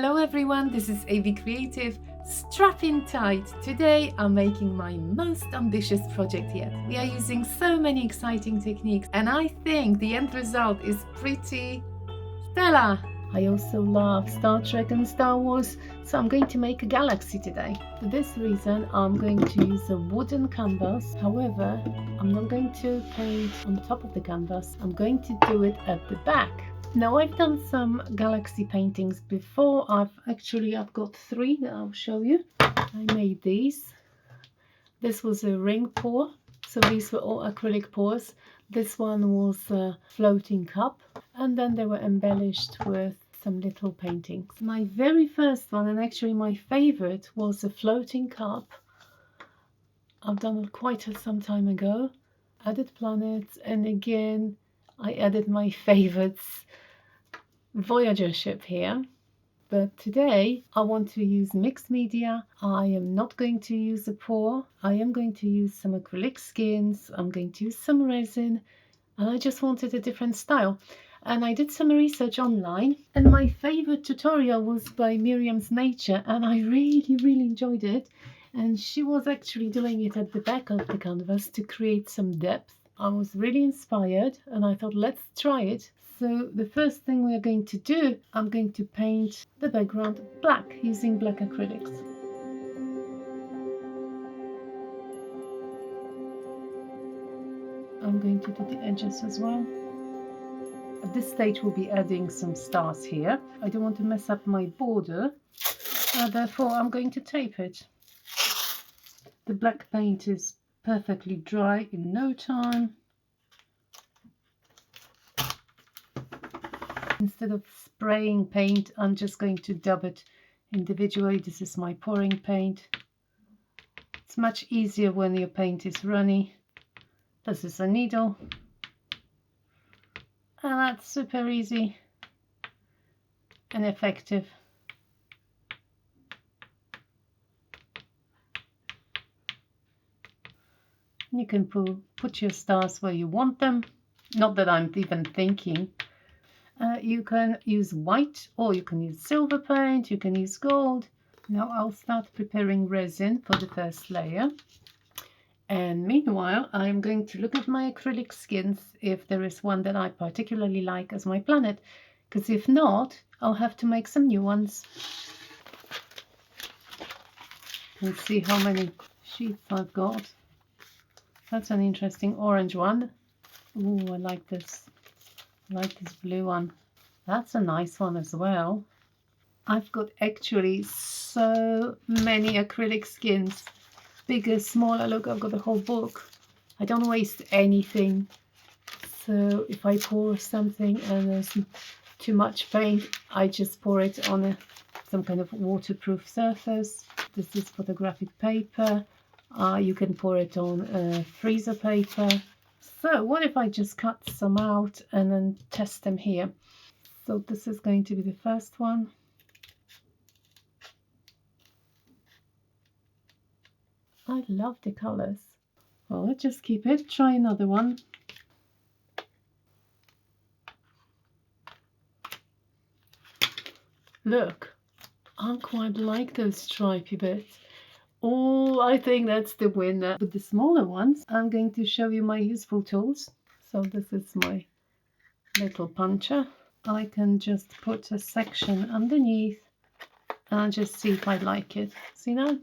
Hello everyone, this is AV Creative. Strap in tight. Today I'm making my most ambitious project yet. We are using so many exciting techniques and I think the end result is pretty stellar. I also love Star Trek and Star Wars, so I'm going to make a galaxy today. For this reason I'm going to use a wooden canvas. However, I'm not going to paint on top of the canvas. I'm going to do it at the back. Now I've done some galaxy paintings before. I've got 3 that I'll show you. I made these. This was a ring pour, so these were all acrylic pours. This one was a floating cup, and then they were embellished with some little paintings. My very first one, and actually my favorite, was a floating cup. I've done it quite some time ago. Added planets, and again I added my favorites, Voyager ship here. But today I want to use mixed media. I am not going to use a pour. I am going to use some acrylic skins. I'm going to use some resin, and I just wanted a different style. And I did some research online, and my favorite tutorial was by Myriam's Nature, and I really enjoyed it. And she was actually doing it at the back of the canvas to create some depth. I was really inspired and I thought, let's try it. So the first thing we are going to do, I'm going to paint the background black using black acrylics. I'm going to do the edges as well. At this stage we'll be adding some stars here. I don't want to mess up my border, therefore I'm going to tape it. The black paint is perfectly dry in no time. Instead of spraying paint, I'm just going to dab it individually. This is my pouring paint. It's much easier when your paint is runny. This is a needle. And that's super easy and effective. You can put your stars where you want them. Not that I'm even thinking. You can use white, or you can use silver paint, you can use gold. Now I'll start preparing resin for the first layer. And meanwhile, I'm going to look at my acrylic skins if there is one that I particularly like as my planet. Because if not, I'll have to make some new ones. You can see how many sheets I've got. That's an interesting orange one. Ooh, I like this. I like this blue one. That's a nice one as well. I've got actually so many acrylic skins. Bigger, smaller. Look, I've got a whole book. I don't waste anything. So if I pour something and there's too much paint, I just pour it on some kind of waterproof surface. This is photographic paper. You can pour it on freezer paper. So what if I just cut some out and then test them here? So this is going to be the first one. I love the colors. Well, let's just keep it. Try another one. Look, I quite like those stripy bits. Oh, I think that's the winner. With the smaller ones, I'm going to show you my useful tools. So this is my little puncher. I can just put a section underneath and just see if I like it. See now?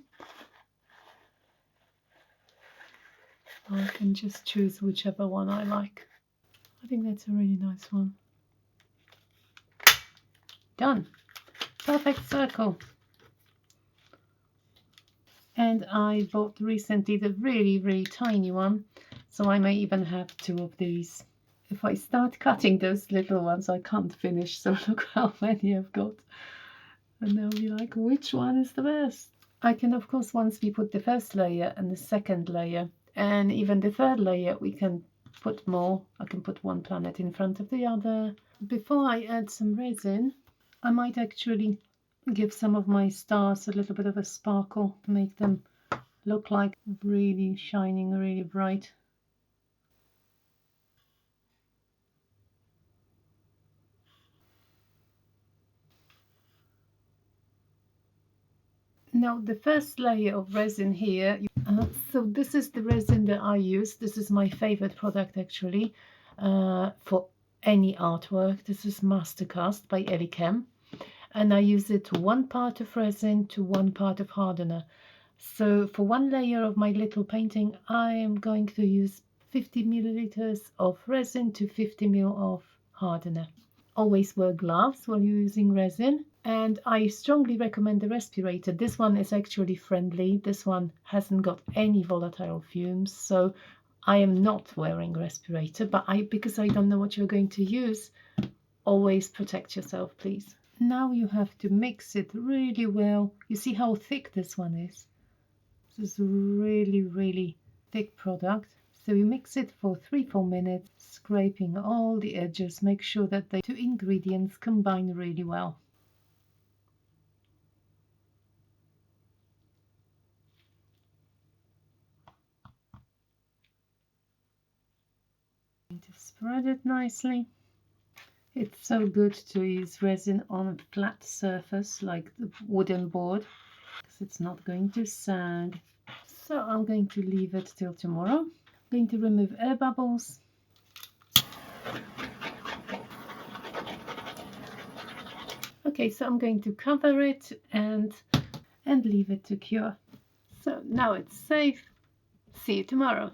I can just choose whichever one I like. I think that's a really nice one. Done. Perfect circle. And I bought recently the really tiny one, so I may even have 2 of these. If I start cutting those little ones, I can't finish, so look how many I've got. And they'll be like, which one is the best? I can, of course, once we put the first layer and the second layer, and even the third layer, we can put more. I can put one planet in front of the other. Before I add some resin, I might actually give some of my stars a little bit of a sparkle, make them look like really shining, really bright. Now the first layer of resin here, so this is the resin that I use. This is my favorite product actually for any artwork. This is Mastercast by Elichem, and I use it to 1 part of resin to 1 part of hardener. So for 1 layer of my little painting, I am going to use 50 milliliters of resin to 50 ml of hardener. Always wear gloves while you're using resin, and I strongly recommend the respirator. This one is actually friendly. This one hasn't got any volatile fumes, so I am not wearing respirator, but because I don't know what you're going to use, always protect yourself, please. Now you have to mix it really well. You see how thick this one is? This is really, really thick product. So you mix it for 3-4 minutes, scraping all the edges. Make sure that the 2 ingredients combine really well. Going to spread it nicely. It's so good to use resin on a flat surface like the wooden board, because it's not going to sag. So I'm going to leave it till tomorrow. I'm going to remove air bubbles. Okay, so I'm going to cover it and leave it to cure. So now it's safe. See you tomorrow.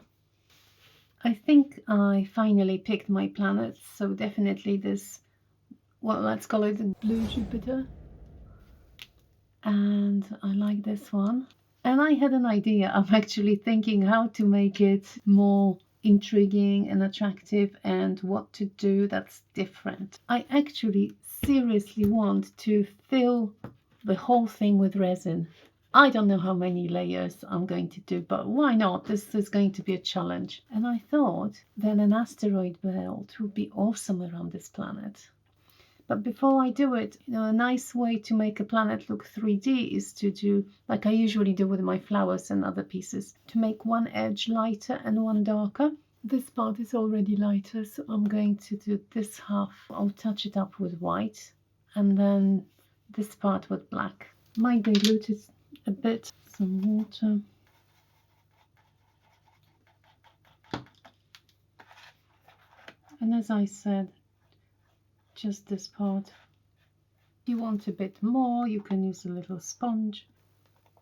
I think I finally picked my planets, so definitely this, well, let's call it the blue Jupiter. And I like this one. And I had an idea. I'm actually thinking how to make it more intriguing and attractive and what to do that's different. I actually seriously want to fill the whole thing with resin. I don't know how many layers I'm going to do, but why not? This is going to be a challenge. And I thought that an asteroid belt would be awesome around this planet. But before I do it, a nice way to make a planet look 3D is to do, like I usually do with my flowers and other pieces, to make one edge lighter and one darker. This part is already lighter, so I'm going to do this half. I'll touch it up with white, and then this part with black. Might dilute it a bit, some water. And as I said, just this part. If you want a bit more, you can use a little sponge.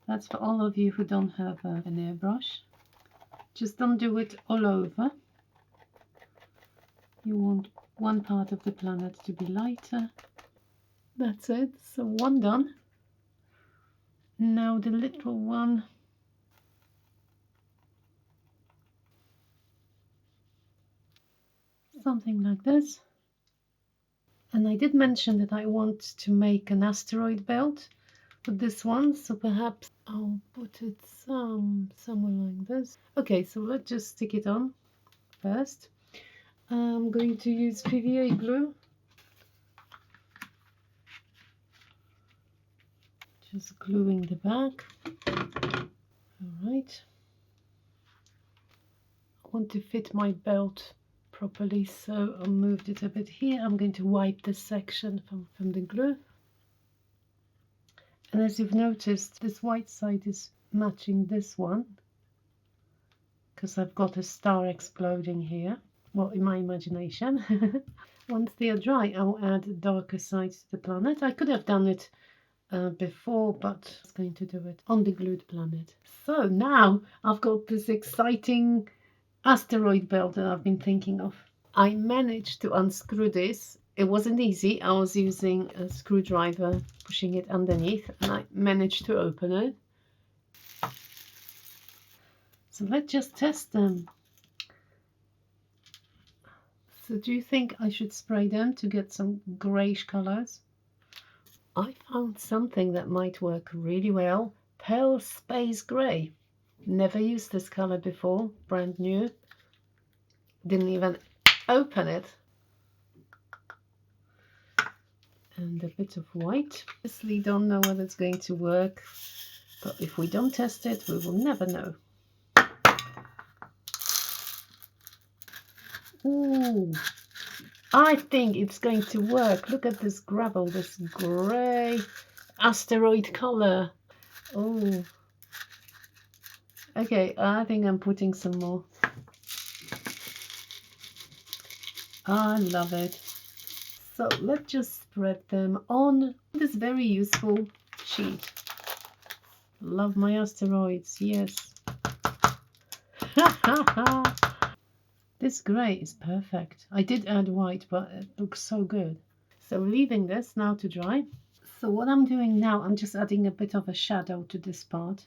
That's for all of you who don't have an airbrush. Just don't do it all over. You want one part of the planet to be lighter. That's it. So one done. Now the little one. Something like this. And I did mention that I want to make an asteroid belt with this one, so perhaps I'll put it somewhere like this. Okay, so let's just stick it on first. I'm going to use PVA glue. Just gluing the back. All right. I want to fit my belt properly, so I moved it a bit here. I'm going to wipe this section from the glue. And as you've noticed, this white side is matching this one, because I've got a star exploding here. Well, in my imagination. Once they are dry, I'll add darker sides to the planet. I could have done it before, but I was going to do it on the glued planet. So now I've got this exciting asteroid belt that I've been thinking of. I managed to unscrew this. It wasn't easy. I was using a screwdriver, pushing it underneath, and I managed to open it. So let's just test them. So do you think I should spray them to get some greyish colours? I found something that might work really well. Pale Space Grey. Never used this colour before, brand new. Didn't even open it. And a bit of white. Obviously don't know whether it's going to work, but if we don't test it, we will never know. Ooh, I think it's going to work. Look at this gravel, this grey asteroid colour. Oh, okay, I think I'm putting some more. I love it. So let's just spread them on this very useful sheet. Love my asteroids, yes. This grey is perfect. I did add white, but it looks so good. So leaving this now to dry. So what I'm doing now, I'm just adding a bit of a shadow to this part.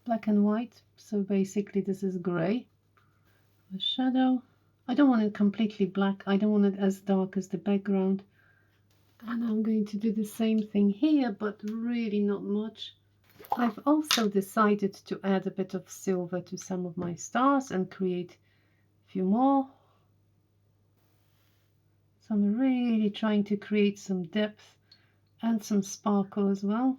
Black and white. So basically this is grey. The shadow. I don't want it completely black. I don't want it as dark as the background. And I'm going to do the same thing here, but really not much. I've also decided to add a bit of silver to some of my stars and create a few more. So I'm really trying to create some depth and some sparkle as well.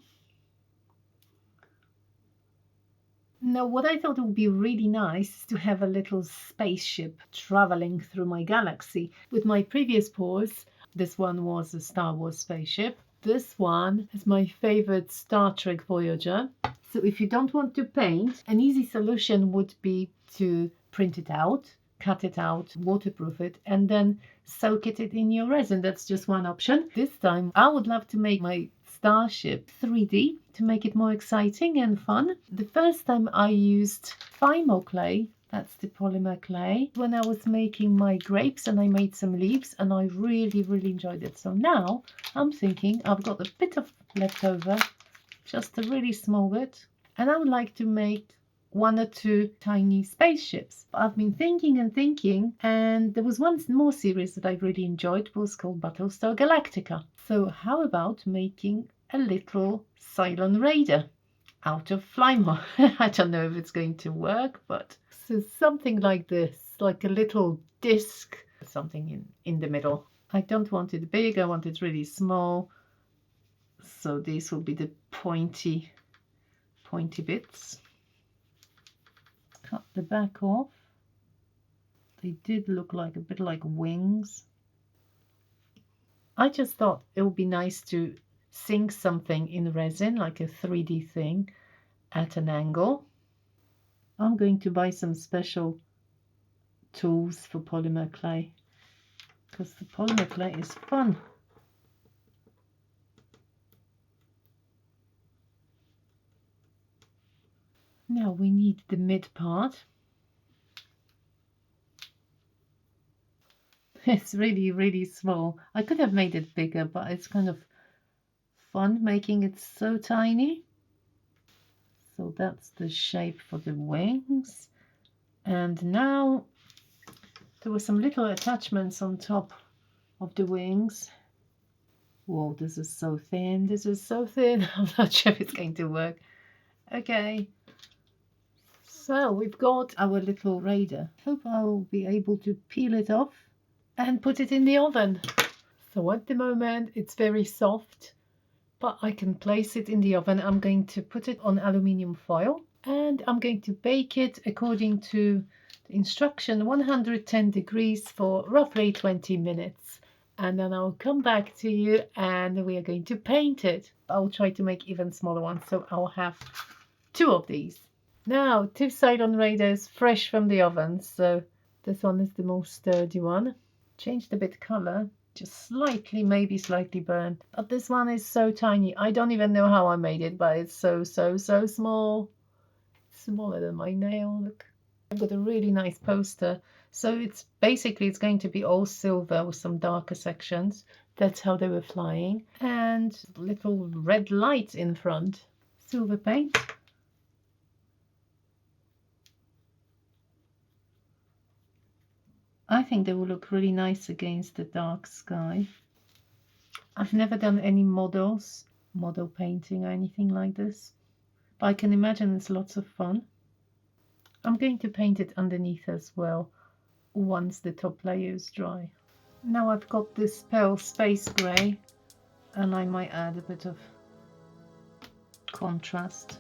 Now, what I thought would be really nice is to have a little spaceship traveling through my galaxy. With my previous pours, this one was a Star Wars spaceship. This one is my favorite Star Trek Voyager. So if you don't want to paint, an easy solution would be to print it out, cut it out, waterproof it, and then soak it in your resin. That's just one option. This time I would love to make my starship 3D to make it more exciting and fun. The first time I used Fimo clay, that's the polymer clay, when I was making my grapes, and I made some leaves and I really enjoyed it. So now I'm thinking I've got a bit of leftover, just a really small bit, and I would like to make 1 or 2 tiny spaceships. I've been thinking, and there was one more series that I really enjoyed. It was called Battlestar Galactica. So how about making a little Cylon Raider out of Flymo? I don't know if it's going to work, but so something like this, like a little disc, something in the middle. I don't want it big, I want it really small. So these will be the pointy bits. Cut the back off. They did look like a bit like wings. I just thought it would be nice to sink something in resin, like a 3D thing, at an angle. I'm going to buy some special tools for polymer clay, because the polymer clay is fun. Now we need the mid part. It's really small. I could have made it bigger, but it's kind of fun making it so tiny. So that's the shape for the wings. And now there were some little attachments on top of the wings. Whoa, this is so thin. This is so thin. I'm not sure if it's going to work. Okay. So we've got our little raider. Hope I'll be able to peel it off and put it in the oven. So at the moment it's very soft, but I can place it in the oven. I'm going to put it on aluminium foil and I'm going to bake it according to the instruction, 110 degrees for roughly 20 minutes. And then I'll come back to you and we are going to paint it. I'll try to make even smaller ones, so I'll have 2 of these. Now, 2 Cylon Raiders fresh from the oven. So this one is the most sturdy one. Changed a bit color, just slightly, maybe slightly burnt. But this one is so tiny. I don't even know how I made it, but it's so small. Smaller than my nail, look. I've got a really nice poster. So it's going to be all silver with some darker sections. That's how they were flying. And little red lights in front. Silver paint. I think they will look really nice against the dark sky. I've never done any model painting or anything like this, but I can imagine it's lots of fun. I'm going to paint it underneath as well once the top layer is dry. Now I've got this pale space grey and I might add a bit of contrast.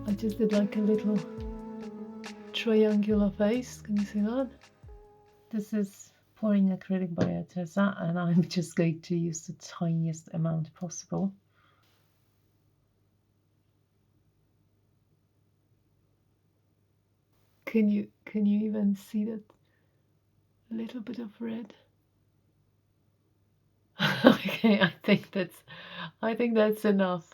I just did like a little triangular face, can you see that? This is pouring acrylic by Arteza, and I'm just going to use the tiniest amount possible. Can you even see that little bit of red? Okay, I think that's enough.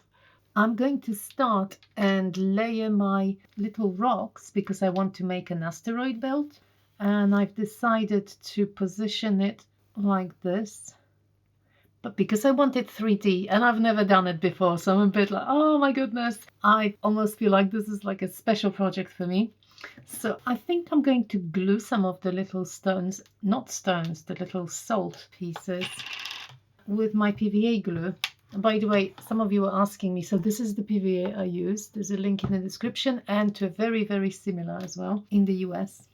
I'm going to start and layer my little rocks because I want to make an asteroid belt, and I've decided to position it like this. But because I want it 3D and I've never done it before, so I'm a bit like, oh my goodness, I almost feel like this is like a special project for me. So I think I'm going to glue some of the little stones, not stones, the little salt pieces with my PVA glue. And by the way, some of you are asking me, so this is the PVA I use. There's a link in the description, and to a very, very similar as well in the US.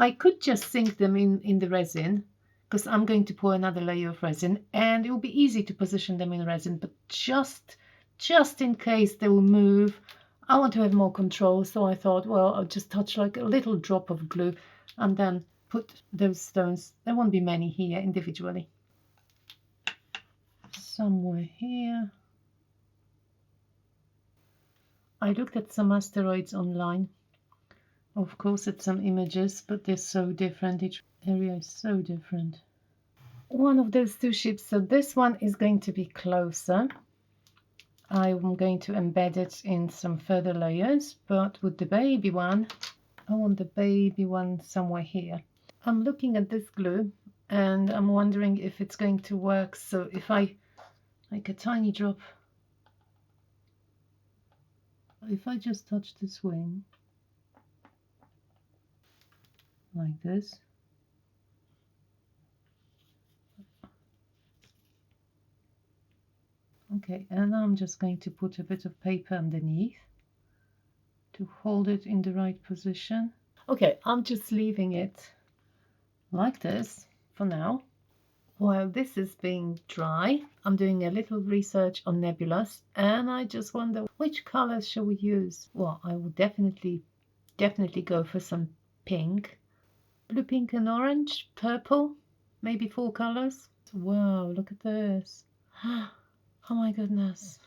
I could just sink them in the resin, because I'm going to pour another layer of resin, and it will be easy to position them in resin, but just in case they will move, I want to have more control. So I thought, well, I'll just touch like a little drop of glue and then put those stones. There won't be many here individually. Somewhere here. I looked at some asteroids online, of course, at some images, but they're so different. Each area is so different. One of those two ships, so this one is going to be closer. I'm going to embed it in some further layers, but with the baby one, I want the baby one somewhere here. I'm looking at this glue and I'm wondering if it's going to work. So if I like a tiny drop, if I just touch this wing like this, okay, and I'm just going to put a bit of paper underneath to hold it in the right position. Okay, I'm just leaving it like this for now. While this is being dry, I'm doing a little research on nebulas, and I just wonder which colors shall we use. Well, I would definitely go for some pink, blue, pink and orange, purple, maybe 4 colors. Wow, look at this. Oh my goodness.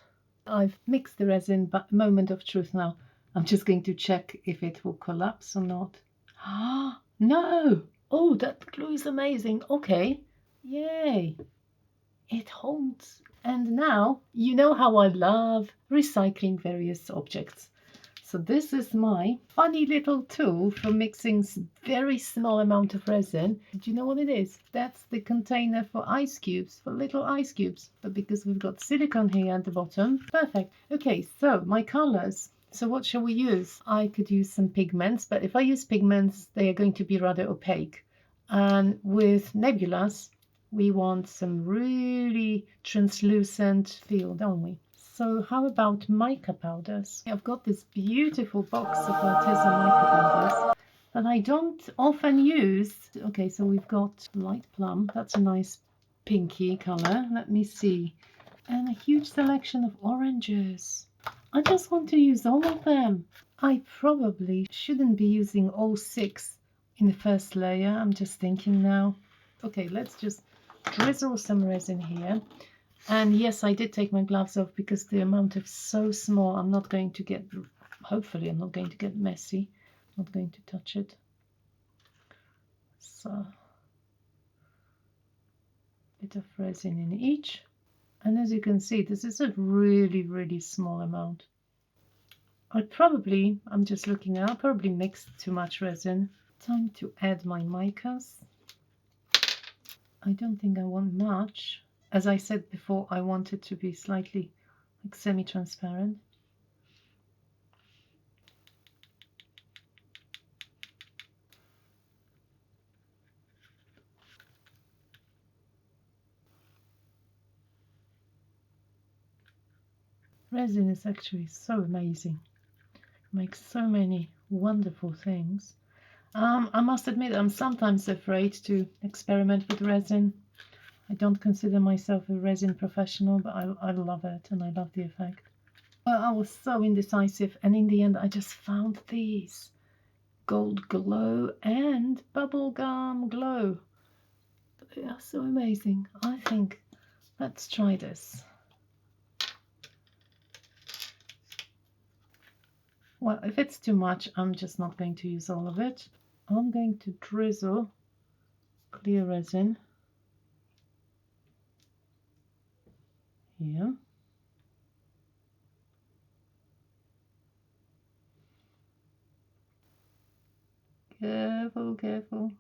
I've mixed the resin, but moment of truth now. I'm just going to check if it will collapse or not. No! Oh, that glue is amazing. Okay. Yay! It holds. And now, you know how I love recycling various objects. So this is my funny little tool for mixing very small amount of resin. Do you know what it is? That's the container for ice cubes, for little ice cubes. But because we've got silicone here at the bottom, perfect. Okay, so my colors. So what shall we use? I could use some pigments, but if I use pigments, they are going to be rather opaque. And with nebulas, we want some really translucent feel, don't we? So how about mica powders? I've got this beautiful box of Arteza mica powders that I don't often use. Okay, so we've got light plum. That's a nice pinky color. Let me see. And a huge selection of oranges. I just want to use all of them. I probably shouldn't be using all 6 in the first layer. I'm just thinking now. Okay, let's just drizzle some resin here. And yes, I did take my gloves off because the amount is so small. I'm not going to get, hopefully I'm not going to get messy. I'm not going to touch it. So, a bit of resin in each. And as you can see, this is a really, really small amount. I'm just looking, I'll probably mix too much resin. Time to add my micas. I don't think I want much. As I said before, I want it to be slightly like semi-transparent. Resin is actually so amazing. It makes so many wonderful things. I must admit, I'm sometimes afraid to experiment with resin. I don't consider myself a resin professional, but I love it and I love the effect. Well, I was so indecisive, and in the end I just found these. gold glow and bubblegum glow. They are so amazing. I think let's try this. Well, if it's too much, I'm just not going to use all of it. I'm going to drizzle clear resin here. Careful, careful.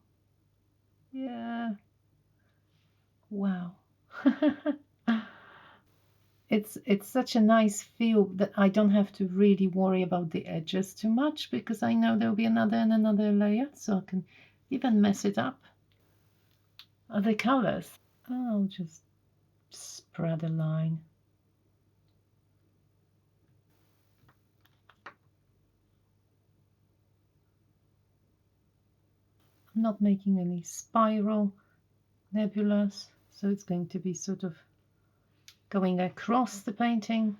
Yeah. Wow. It's such a nice feel that I don't have to really worry about the edges too much, because I know there'll be another and another layer, so I can even mess it up. The colors, I'll just spread a line. I'm not making any spiral nebulas, so it's going to be sort of going across the painting,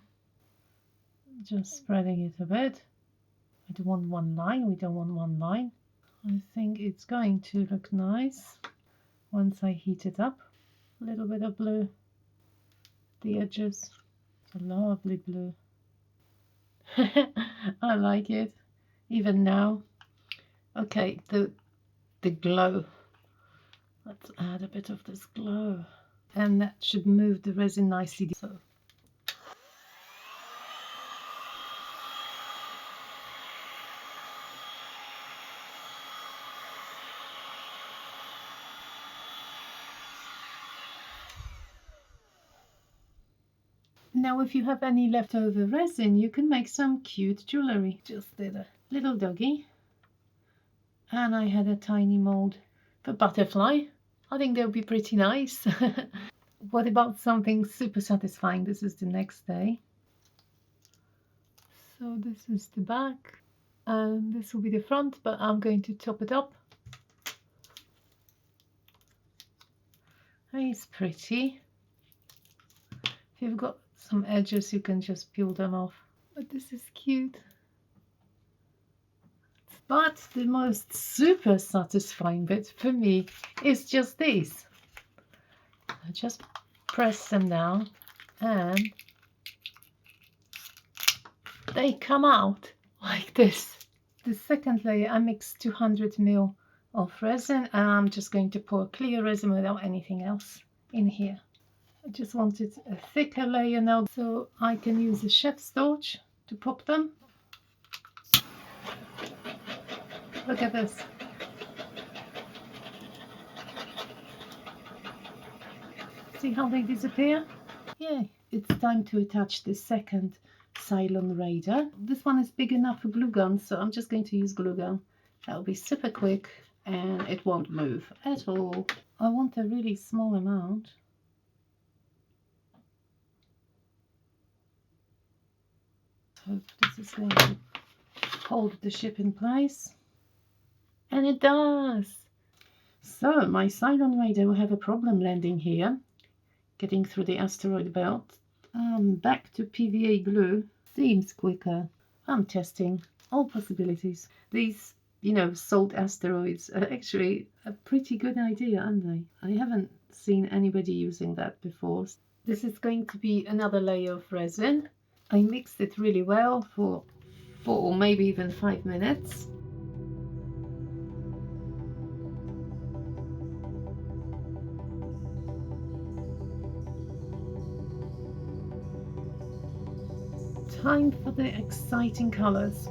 just spreading it a bit. I don't want one line, we don't want one line. I think it's going to look nice once I heat it up. A little bit of blue, the edges, it's a lovely blue. I like it, even now. Okay, the glow. Let's add a bit of this glow. And that should move the resin nicely. So. Now if you have any leftover resin, you can make some cute jewellery. Just did a little doggy. And I had a tiny mold for butterfly. I think they'll be pretty nice. What about something super satisfying? This is the next day. So this is the back. And this will be the front, but I'm going to top it up. It's pretty. If you've got some edges, you can just peel them off. But this is cute. But the most super satisfying bit for me is just these. I just press them down and they come out like this. The second layer, I mixed 200 ml of resin, and I'm just going to pour clear resin without anything else in here. I just wanted a thicker layer now, so I can use a chef's torch to pop them. Look at this. See how they disappear? Yeah, it's time to attach the second Cylon radar. This one is big enough for glue gun, so I'm just going to use glue gun. That'll be super quick and it won't move at all. I want a really small amount. Hope this is going to hold the ship in place. And it does! So my Cylon radar will have a problem landing here, getting through the asteroid belt. Back to PVA glue seems quicker. I'm testing all possibilities. These, salt asteroids are actually a pretty good idea, aren't they? I haven't seen anybody using that before. This is going to be another layer of resin. I mixed it really well for 4 or maybe even 5 minutes. Time for the exciting colors.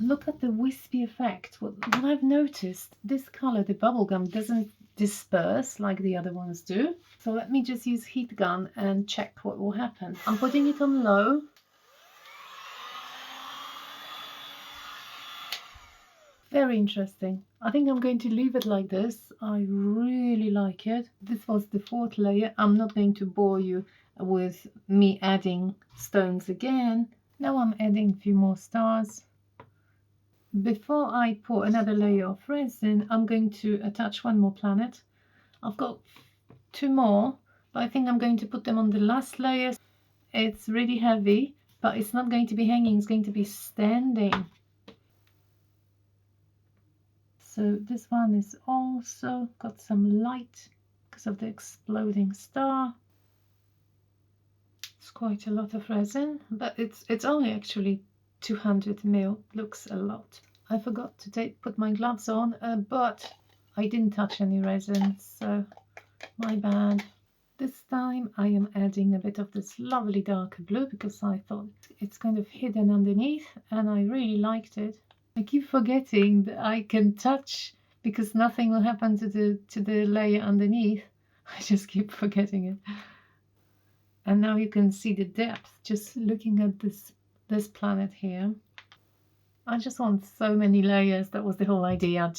Look at the wispy effect. What I've noticed, this color, the bubblegum, doesn't disperse like the other ones do. So let me just use heat gun and check what will happen. I'm putting it on low. Very interesting. I think I'm going to leave it like this. I really like it. This was the 4th layer. I'm not going to bore you with me adding stones again. Now I'm adding a few more stars. Before I pour another layer of resin, I'm going to attach one more planet. I've got 2 more, but I think I'm going to put them on the last layer. It's really heavy, but it's not going to be hanging, it's going to be standing. So this one is also got some light because of the exploding star. It's quite a lot of resin, but it's only actually 200 ml. Looks a lot. I forgot to put my gloves on, but I didn't touch any resin, so my bad. This time I am adding a bit of this lovely darker blue because I thought it's kind of hidden underneath and I really liked it. I keep forgetting that I can touch because nothing will happen to the layer underneath. I just keep forgetting it. And now you can see the depth just looking at this planet here. I just want so many layers. That was the whole idea.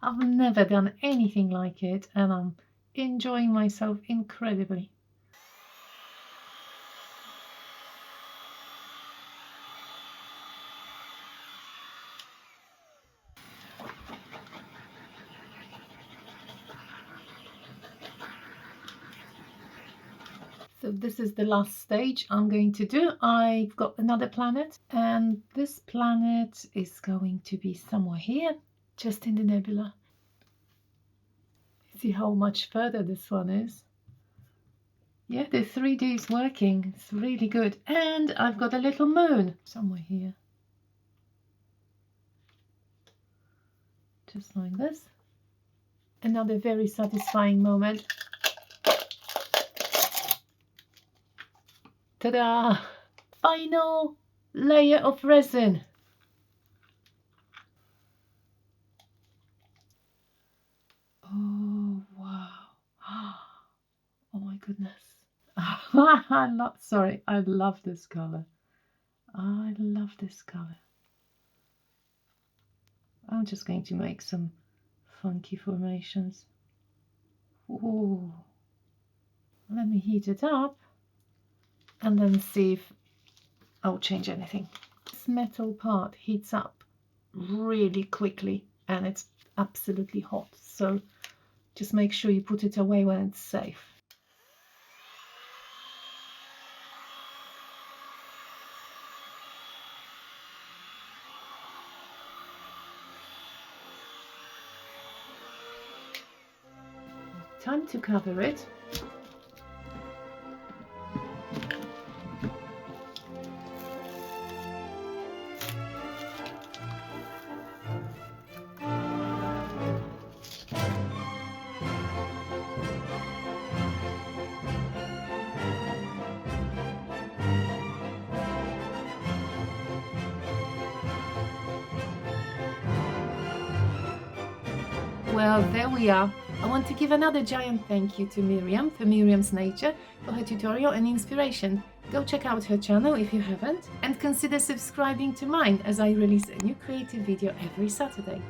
I've never done anything like it and I'm enjoying myself incredibly. So this is the last stage I'm going to do. I've got another planet and this planet is going to be somewhere here, just in the nebula. See how much further this one is. Yeah, the 3D is working. It's really good. And I've got a little moon somewhere here. Just like this. Another very satisfying moment. Ta-da! Final layer of resin. Oh, wow. Oh my goodness. I'm not sorry. I love this color. I love this color. I'm just going to make some funky formations. Ooh. Let me heat it up and then see if I'll change anything. This metal part heats up really quickly and it's absolutely hot, so just make sure you put it away when it's safe. Time to cover it. Well, there we are. I want to give another giant thank you to Myriam for Myriam's Nature for her tutorial and inspiration. Go check out her channel if you haven't, and consider subscribing to mine as I release a new creative video every Saturday.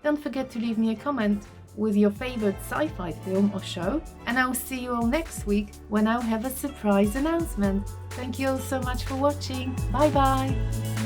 Don't forget to leave me a comment with your favorite sci-fi film or show, and I'll see you all next week when I'll have a surprise announcement. Thank you all so much for watching. Bye bye!